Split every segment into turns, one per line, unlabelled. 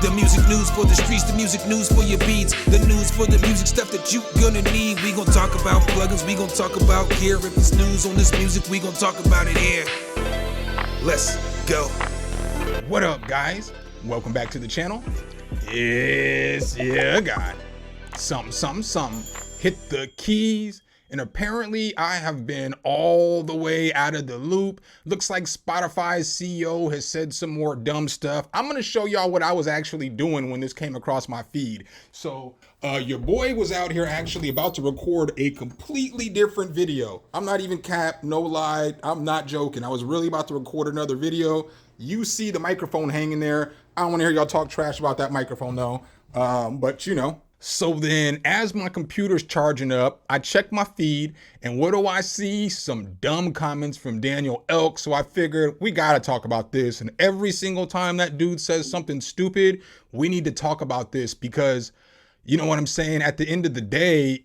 The music news for the streets, the music news for your beats, the news for the music stuff that you gonna need. We gon' talk about plugins, we gon' talk about gear. If it's news on this music, we gon' talk about it here. Let's go.
What up, guys? Welcome back to the channel. It's your guy. Something. Hit the keys. And apparently I have been all the way out of the loop. Looks like Spotify's CEO has said some more dumb stuff. I'm gonna show y'all what I was actually doing when this came across my feed. So your boy was out here actually about to record a completely different video. I'm not even cap, no lie, I'm not joking. I was really about to record another video. You see the microphone hanging there. I don't wanna hear y'all talk trash about that microphone though, but you know. So then as my computer's charging up, I check my feed and what do I see? Some dumb comments from Daniel Elk. So I figured we gotta talk about this. And every single time that dude says something stupid, we need to talk about this because you know what I'm saying? At the end of the day,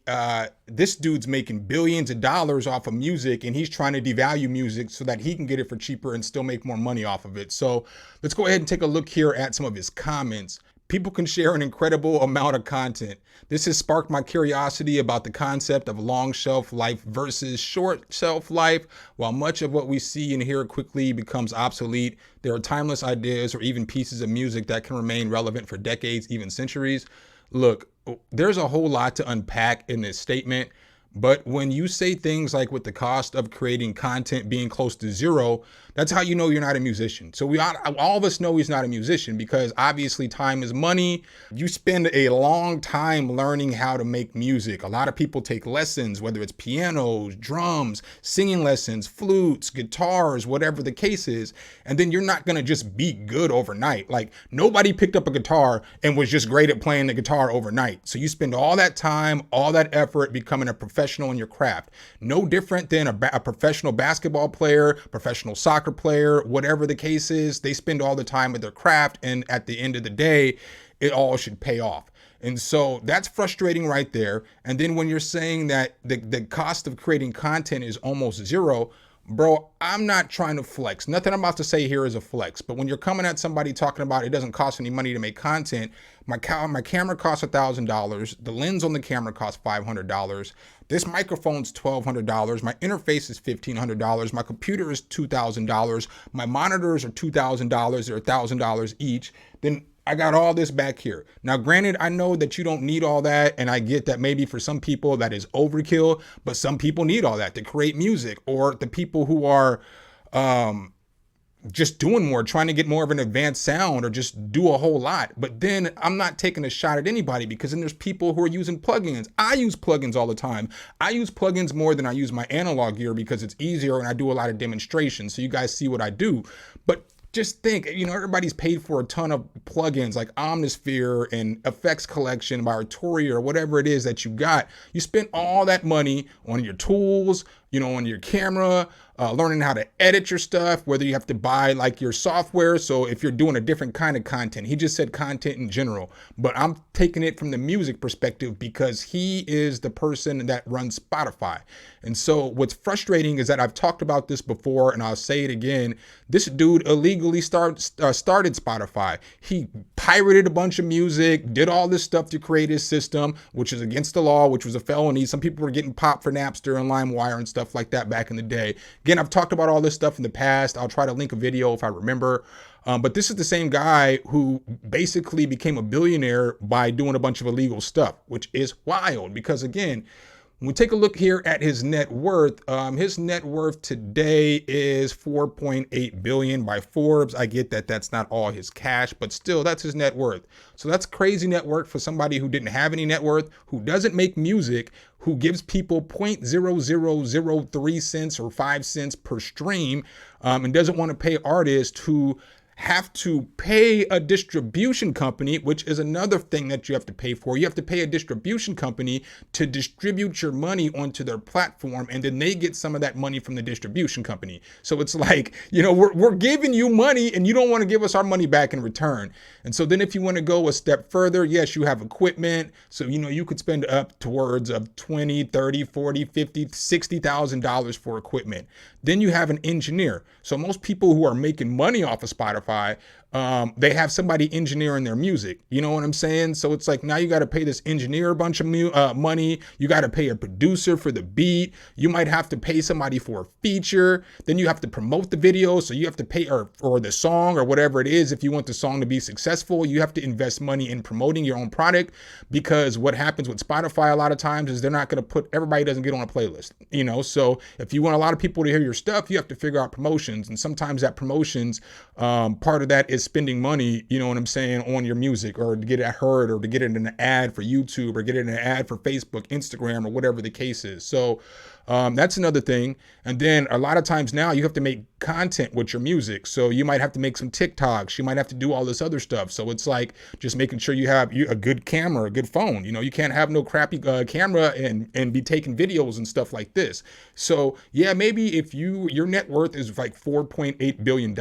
this dude's making billions of dollars off of music and he's trying to devalue music so that he can get it for cheaper and still make more money off of it. So let's go ahead and take a look here at some of his comments. People can share an incredible amount of content. This has sparked my curiosity about the concept of long shelf life versus short shelf life. While much of what we see and hear quickly becomes obsolete, there are timeless ideas or even pieces of music that can remain relevant for decades, even centuries. Look, there's a whole lot to unpack in this statement. But when you say things like with the cost of creating content being close to zero, that's how you know you're not a musician. So all of us know he's not a musician because obviously time is money. You spend a long time learning how to make music. A lot of people take lessons, whether it's pianos, drums, singing lessons, flutes, guitars, whatever the case is. And then you're not gonna just be good overnight. Like nobody picked up a guitar and was just great at playing the guitar overnight. So you spend all that time, all that effort becoming a professional in your craft. No different than a professional basketball player, professional soccer player, whatever the case is, they spend all the time with their craft and at the end of the day, it all should pay off. And so that's frustrating right there. And then when you're saying that the cost of creating content is almost zero, bro, I'm not trying to flex. Nothing I'm about to say here is a flex, but when you're coming at somebody talking about it doesn't cost any money to make content, my camera costs $1,000. The lens on the camera costs $500. This microphone's $1,200. My interface is $1,500. My computer is $2,000. My monitors are $2,000. They're $1,000 each. Then I got all this back here. Now, granted, I know that you don't need all that. And I get that maybe for some people that is overkill, but some people need all that to create music, or the people who are just doing more, trying to get more of an advanced sound or just do a whole lot. But then I'm not taking a shot at anybody because then there's people who are using plugins. I use plugins all the time. I use plugins more than I use my analog gear because it's easier and I do a lot of demonstrations. So you guys see what I do. But just think, you know, everybody's paid for a ton of plugins like Omnisphere and Effects Collection by Arturia or whatever it is that you got. You spend all that money on your tools, you know, on your camera, learning how to edit your stuff, whether you have to buy like your software. So if you're doing a different kind of content, he just said content in general, but I'm taking it from the music perspective because he is the person that runs Spotify. And so what's frustrating is that I've talked about this before and I'll say it again. This dude illegally started Spotify. He pirated a bunch of music, did all this stuff to create his system, which is against the law, which was a felony. Some people were getting popped for Napster and LimeWire and stuff like that back in the day. Again, I've talked about all this stuff in the past. I'll try to link a video if I remember. But this is the same guy who basically became a billionaire by doing a bunch of illegal stuff, which is wild because again, when we take a look here at his net worth today is 4.8 billion by Forbes. I get that that's not all his cash, but still that's his net worth. So that's crazy net worth for somebody who didn't have any net worth, who doesn't make music, who gives people 0.0003 cents or 5 cents per stream, and doesn't want to pay artists who have to pay a distribution company, which is another thing that you have to pay for. You have to pay a distribution company to distribute your money onto their platform, and then they get some of that money from the distribution company. So it's like, you know, we're giving you money and you don't want to give us our money back in return. And so then if you want to go a step further, yes, you have equipment. So, you know, you could spend up towards of 20, 30, 40, 50, $60,000 for equipment. Then you have an engineer. So most people who are making money off of Spotify, they have somebody engineering their music. You know what I'm saying? So it's like now you got to pay this engineer a bunch of money. You got to pay a producer for the beat. You might have to pay somebody for a feature. Then you have to promote the video. So you have to pay or the song or whatever it is. If you want the song to be successful, you have to invest money in promoting your own product, because what happens with Spotify a lot of times is they're not going to put, everybody doesn't get on a playlist, you know? So if you want a lot of people to hear your stuff, you have to figure out promotions. And sometimes that promotions, part of that is spending money, you know what I'm saying, on your music, or to get it heard, or to get it in an ad for YouTube, or get it in an ad for Facebook, Instagram, or whatever the case is. So that's another thing. And then a lot of times now you have to make content with your music. So you might have to make some TikToks. You might have to do all this other stuff. So it's like just making sure you have a good camera, a good phone. You know, you can't have no crappy camera and be taking videos and stuff like this. So yeah, maybe if your net worth is like $4.8 billion,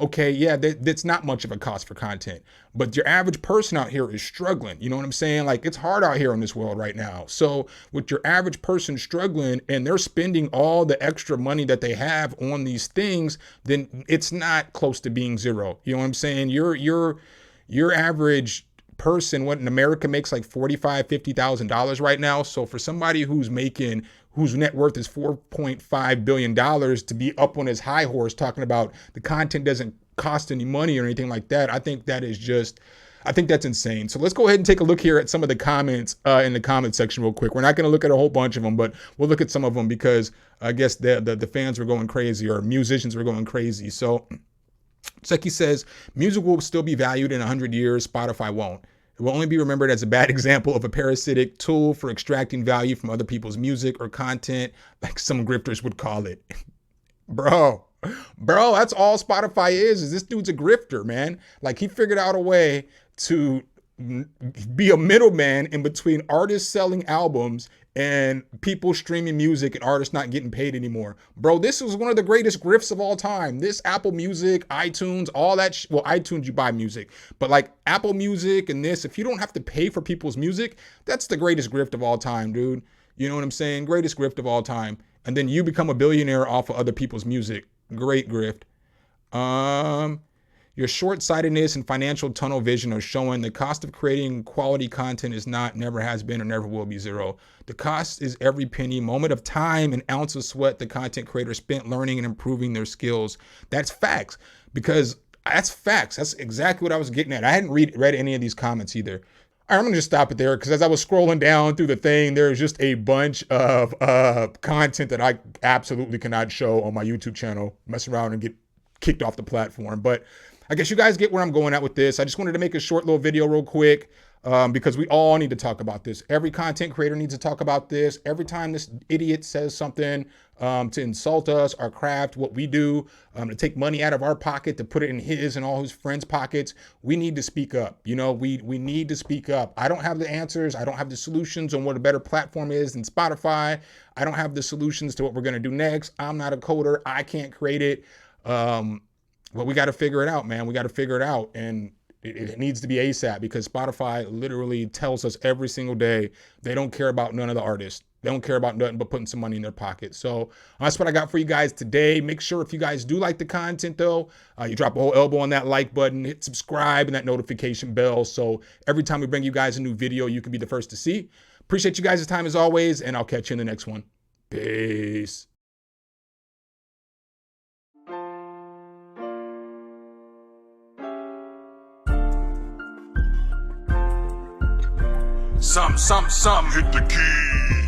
okay, yeah, that's not much of a cost for content. But your average person out here is struggling. You know what I'm saying? Like, it's hard out here in this world right now. So with your average person struggling and they're spending all the extra money that they have on these things, then it's not close to being zero. You know what I'm saying? Your average person, what in America makes like $45,000, $50,000 right now. So for somebody whose net worth is $4.5 billion to be up on his high horse talking about the content doesn't cost any money or anything like that, I think that's insane. So let's go ahead and take a look here at some of the comments in the comment section real quick. We're not going to look at a whole bunch of them, but we'll look at some of them because I guess the fans were going crazy, or musicians were going crazy. So Seki says, music will still be valued in 100 years. Spotify won't. It will only be remembered as a bad example of a parasitic tool for extracting value from other people's music or content, like some grifters would call it. Bro, that's all Spotify is this dude's a grifter, man. Like, he figured out a way to be a middleman in between artists selling albums and people streaming music and artists not getting paid anymore. Bro, this was one of the greatest grifts of all time. This Apple Music, iTunes, all that. Well, iTunes, you buy music, but like Apple Music and this, if you don't have to pay for people's music, that's the greatest grift of all time, dude. You know what I'm saying? Greatest grift of all time. And then you become a billionaire off of other people's music. Great grift. Your short-sightedness and financial tunnel vision are showing the cost of creating quality content is not, never has been, or never will be zero. The cost is every penny, moment of time, and ounce of sweat the content creator spent learning and improving their skills. That's facts, because that's facts. That's exactly what I was getting at. I hadn't read any of these comments either. All right, I'm gonna just stop it there, because as I was scrolling down through the thing, there's just a bunch of content that I absolutely cannot show on my YouTube channel, mess around and get kicked off the platform. But I guess you guys get where I'm going at with this. I just wanted to make a short little video real quick because we all need to talk about this. Every content creator needs to talk about this. Every time this idiot says something to insult us, our craft, what we do, to take money out of our pocket, to put it in his and all his friends' pockets, we need to speak up. You know, we need to speak up. I don't have the answers. I don't have the solutions on what a better platform is than Spotify. I don't have the solutions to what we're going to do next. I'm not a coder. I can't create it. But we got to figure it out, man. We got to figure it out. And it needs to be ASAP, because Spotify literally tells us every single day they don't care about none of the artists. They don't care about nothing but putting some money in their pocket. So that's what I got for you guys today. Make sure if you guys do like the content, though, you drop a whole elbow on that like button, hit subscribe and that notification bell. So every time we bring you guys a new video, you can be the first to see. Appreciate you guys' time as always, and I'll catch you in the next one. Peace.
Some, hit the key.